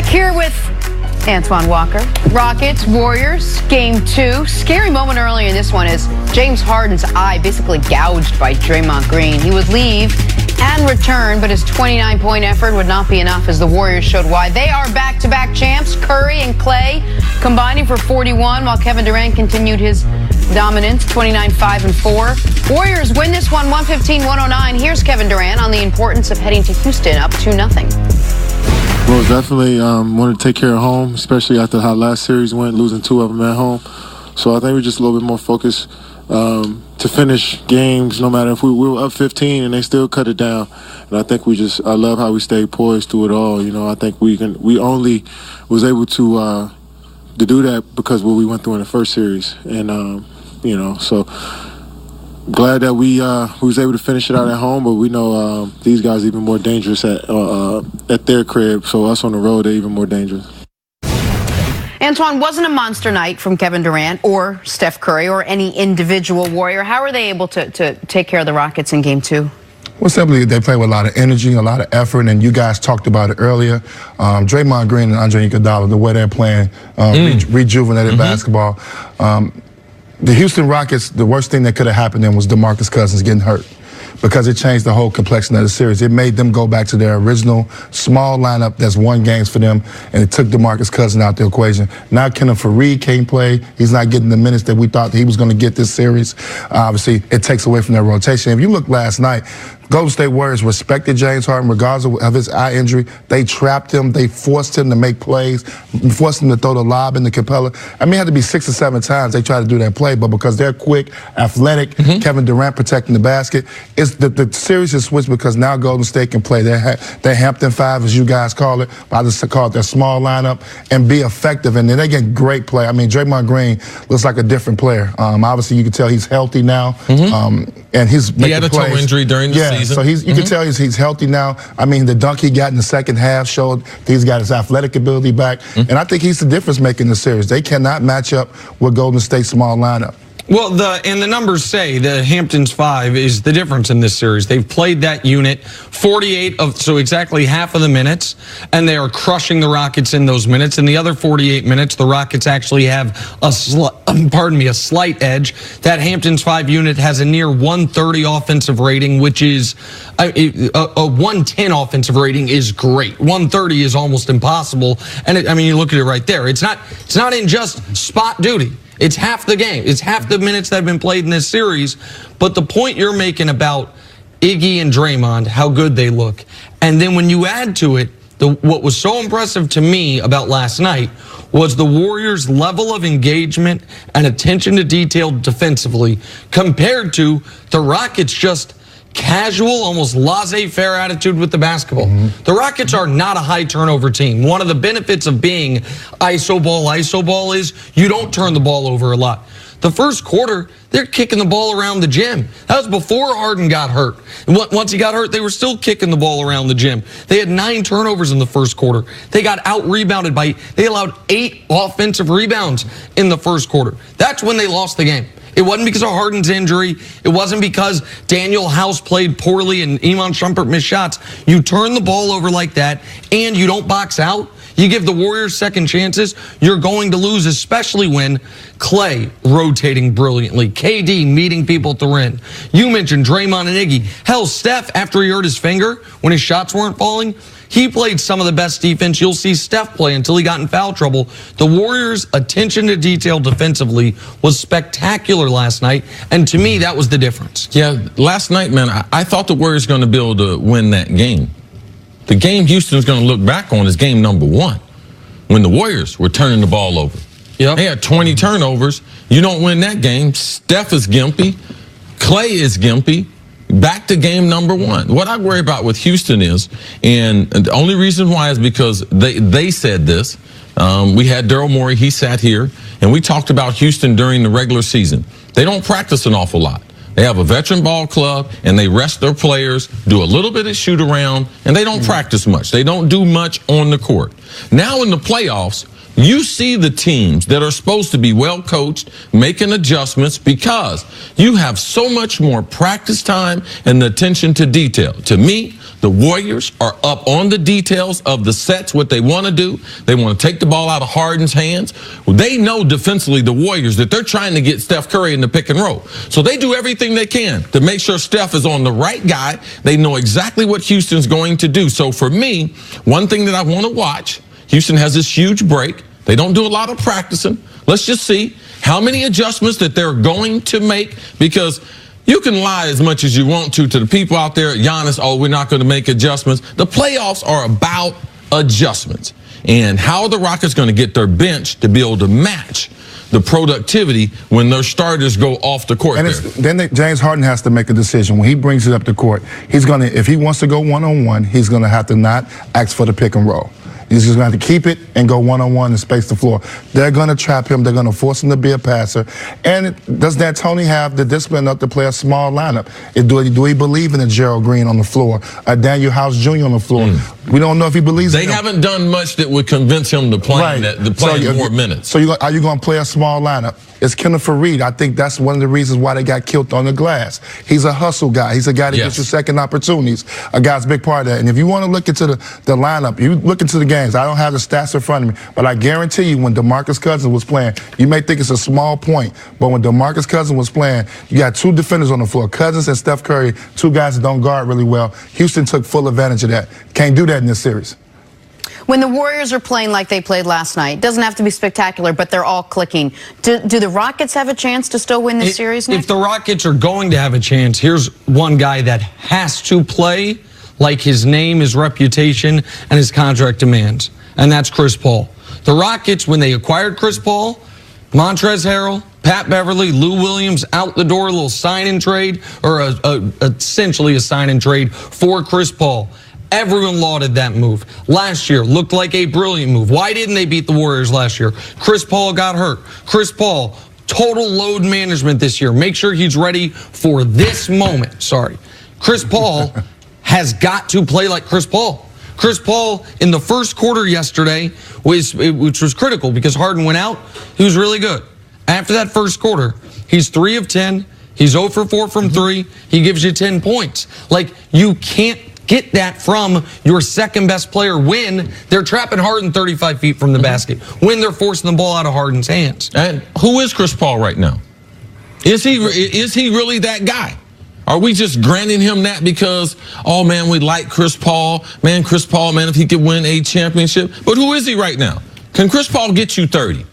Here with Antoine Walker. Rockets, Warriors, Game 2. Scary moment early in this one is James Harden's eye basically gouged by Draymond Green. He would leave and return, but his 29-point effort would not be enough as the Warriors showed why. They are back-to-back champs. Curry and Clay combining for 41, while Kevin Durant continued his dominance, 29-5-4. Warriors win this one, 115-109. Here's Kevin Durant on the importance of heading to Houston up 2-0. Well, definitely want to take care of home, especially after how last series went, losing 2 of them at home. So I think we're just a little bit more focused to finish games, no matter if we were up 15 and they still cut it down. And I think I love how we stayed poised through it all. You know, I think we only was able to do that because of what we went through in the first series. And, you know, so glad that we was able to finish it out at home, but we know these guys are even more dangerous at their crib, so us on the road, they're even more dangerous. Antoine, wasn't a monster night from Kevin Durant or Steph Curry or any individual Warrior. How are they able to take care of the Rockets in Game 2? Well, simply they play with a lot of energy, a lot of effort, and you guys talked about it earlier. Draymond Green and Andre Iguodala, the way they're playing, rejuvenated basketball. The Houston Rockets, the worst thing that could have happened to them was DeMarcus Cousins getting hurt, because it changed the whole complexion of the series. It made them go back to their original small lineup that's won games for them, and it took DeMarcus Cousins out the equation. Now Kenneth Faried can't play. He's not getting the minutes that we thought that he was going to get this series. Obviously, it takes away from their rotation. If you look last night, Golden State Warriors respected James Harden regardless of his eye injury. They trapped him. They forced him to make plays, forced him to throw the lob in the Capella. I mean, it had to be 6 or 7 times they tried to do that play, but because they're quick, athletic, Kevin Durant protecting the basket, the series is switched because now Golden State can play their Hampton 5, as you guys call it. I just call it their small lineup, and be effective. And then they get great play. I mean, Draymond Green looks like a different player. Obviously, you can tell he's healthy now, and he's making plays. He had a toe injury during the season. So you can tell he's healthy now. I mean, the dunk he got in the second half showed he's got his athletic ability back. And I think he's the difference maker in the series. They cannot match up with Golden State's small lineup. Well, the numbers say the Hamptons 5 is the difference in this series. They've played that unit 48 of, so exactly half of the minutes, and they are crushing the Rockets in those minutes. In the other 48 minutes, the Rockets actually have a slight edge. That Hamptons 5 unit has a near 130 offensive rating, which is a 110 offensive rating is great. 130 is almost impossible. And I mean, you look at it right there. It's not in just spot duty. It's half the game. It's half the minutes that have been played in this series. But the point you're making about Iggy and Draymond, how good they look, and then when you add to it, what was so impressive to me about last night was the Warriors' level of engagement and attention to detail defensively compared to the Rockets' just casual, almost laissez-faire attitude with the basketball. The Rockets are not a high turnover team. One of the benefits of being iso ball is you don't turn the ball over a lot. The first quarter, they're kicking the ball around the gym. That was before Harden got hurt. And once he got hurt, they were still kicking the ball around the gym. They had 9 turnovers in the first quarter. They got out-rebounded they allowed 8 offensive rebounds in the first quarter. That's when they lost the game. It wasn't because of Harden's injury. It wasn't because Daniel House played poorly and Iman Shumpert missed shots. You turn the ball over like that and you don't box out. You give the Warriors second chances, you're going to lose, especially when Clay rotating brilliantly, KD meeting people at the rim. You mentioned Draymond and Iggy. Hell, Steph, after he hurt his finger when his shots weren't falling, he played some of the best defense you'll see Steph play until he got in foul trouble. The Warriors' attention to detail defensively was spectacular last night, and to me, that was the difference. Yeah, last night, man, I thought the Warriors were going to be able to win that game. The game Houston's going to look back on is game number 1, when the Warriors were turning the ball over. Yep. They had 20 turnovers. You don't win that game. Steph is gimpy. Clay is gimpy. Back to game number 1. What I worry about with Houston is, and the only reason why is because they said this. We had Daryl Morey. He sat here, and we talked about Houston during the regular season. They don't practice an awful lot. They have a veteran ball club, and they rest their players, do a little bit of shoot around, and they don't practice much. They don't do much on the court. Now in the playoffs, you see the teams that are supposed to be well coached making adjustments because you have so much more practice time and attention to detail. To me, The Warriors are up on the details of the sets, what they want to do. They want to take the ball out of Harden's hands. Well, they know defensively, the Warriors, that they're trying to get Steph Curry in the pick and roll. So they do everything they can to make sure Steph is on the right guy. They know exactly what Houston's going to do. So for me, one thing that I want to watch, Houston has this huge break. They don't do a lot of practicing. Let's just see how many adjustments that they're going to make, because you can lie as much as you want to the people out there, Giannis, oh, we're not going to make adjustments. The playoffs are about adjustments. And how are the Rockets going to get their bench to be able to match the productivity when their starters go off the court? And then James Harden has to make a decision. When he brings it up the court, he's going to, if he wants to go one-on-one, he's going to have to not ask for the pick and roll. He's just going to have to keep it and go one-on-one and space the floor. They're going to trap him. They're going to force him to be a passer. And does D'Antoni have the discipline enough to play a small lineup? Do he believe in a Gerald Green on the floor, a Daniel House Jr. on the floor? We don't know if he believes in him. They haven't done much that would convince him to play, more minutes. So are you going to play a small lineup? It's Kenneth Faried. I think that's one of the reasons why they got killed on the glass. He's a hustle guy. He's a guy that gets you second opportunities. A guy's a big part of that. And if you want to look into the lineup, you look into the games. I don't have the stats in front of me, but I guarantee you when DeMarcus Cousins was playing, you may think it's a small point, but when DeMarcus Cousins was playing, you got two defenders on the floor, Cousins and Steph Curry, two guys that don't guard really well. Houston took full advantage of that. Can't do that in this series. When the Warriors are playing like they played last night, it doesn't have to be spectacular, but they're all clicking. Do the Rockets have a chance to still win this series, Nick? If the Rockets are going to have a chance, here's one guy that has to play like his name, his reputation, and his contract demands, and that's Chris Paul. The Rockets, when they acquired Chris Paul, Montrezl Harrell, Pat Beverly, Lou Williams out the door, a little sign-and trade, or essentially a sign-and trade for Chris Paul. Everyone lauded that move. Last year looked like a brilliant move. Why didn't they beat the Warriors last year? Chris Paul got hurt. Chris Paul, total load management this year. Make sure he's ready for this moment. Chris Paul has got to play like Chris Paul. Chris Paul in the first quarter yesterday, which was critical because Harden went out, he was really good. After that first quarter, he's 3 of 10. He's 0 for 4 from 3. He gives you 10 points. Like, you can't get that from your second best player when they're trapping Harden 35 feet from the basket, when they're forcing the ball out of Harden's hands. And who is Chris Paul right now? Is he really that guy? Are we just granting him that because, oh man, we like Chris Paul? Man, Chris Paul, man, if he could win a championship. But who is he right now? Can Chris Paul get you 30?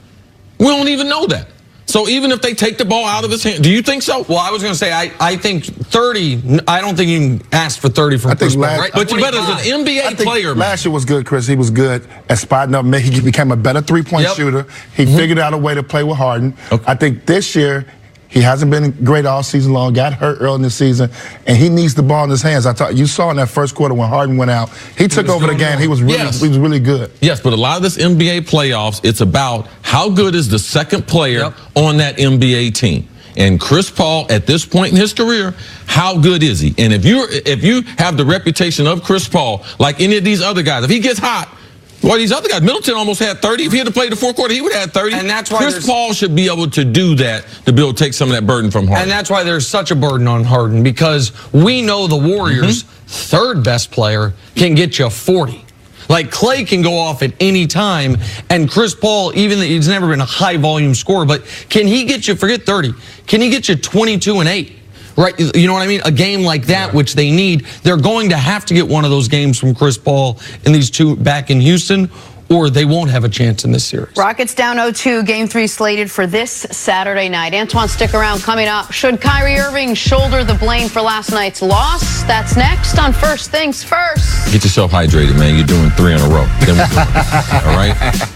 We don't even know that. So even if they take the ball out of his hand, do you think so? Well, I was going to say, I think 30, I don't think you can ask for 30 from Chris Paul, right? But you better as an NBA player, man. Last year was good, Chris. He was good at spotting up. He became a better three-point shooter. He figured out a way to play with Harden. I think this year, he hasn't been great all season long, got hurt early in the season, and he needs the ball in his hands. You saw in that first quarter when Harden went out, he took over the game. He was really good. Yes, but a lot of this NBA playoffs, it's about how good is the second player on that NBA team. And Chris Paul, at this point in his career, how good is he? And if you have the reputation of Chris Paul, like any of these other guys, if he gets hot, well, these other guys, Middleton almost had 30. If he had to play the fourth quarter, he would have had 30. And that's why Chris Paul should be able to do that to be able to take some of that burden from Harden. And that's why there's such a burden on Harden, because we know the Warriors' third best player can get you 40. Like, Clay can go off at any time, and Chris Paul, even though he's never been a high-volume scorer, but can he get you, forget 30, can he get you 22 and 8? Right, you know what I mean? A game like that, which they need, they're going to have to get one of those games from Chris Paul and these two back in Houston, or they won't have a chance in this series. Rockets down 0-2, Game 3 slated for this Saturday night. Antoine, stick around. Coming up, should Kyrie Irving shoulder the blame for last night's loss? That's next on First Things First. Get yourself hydrated, man. You're doing 3 in a row. Then we'll do it. All right?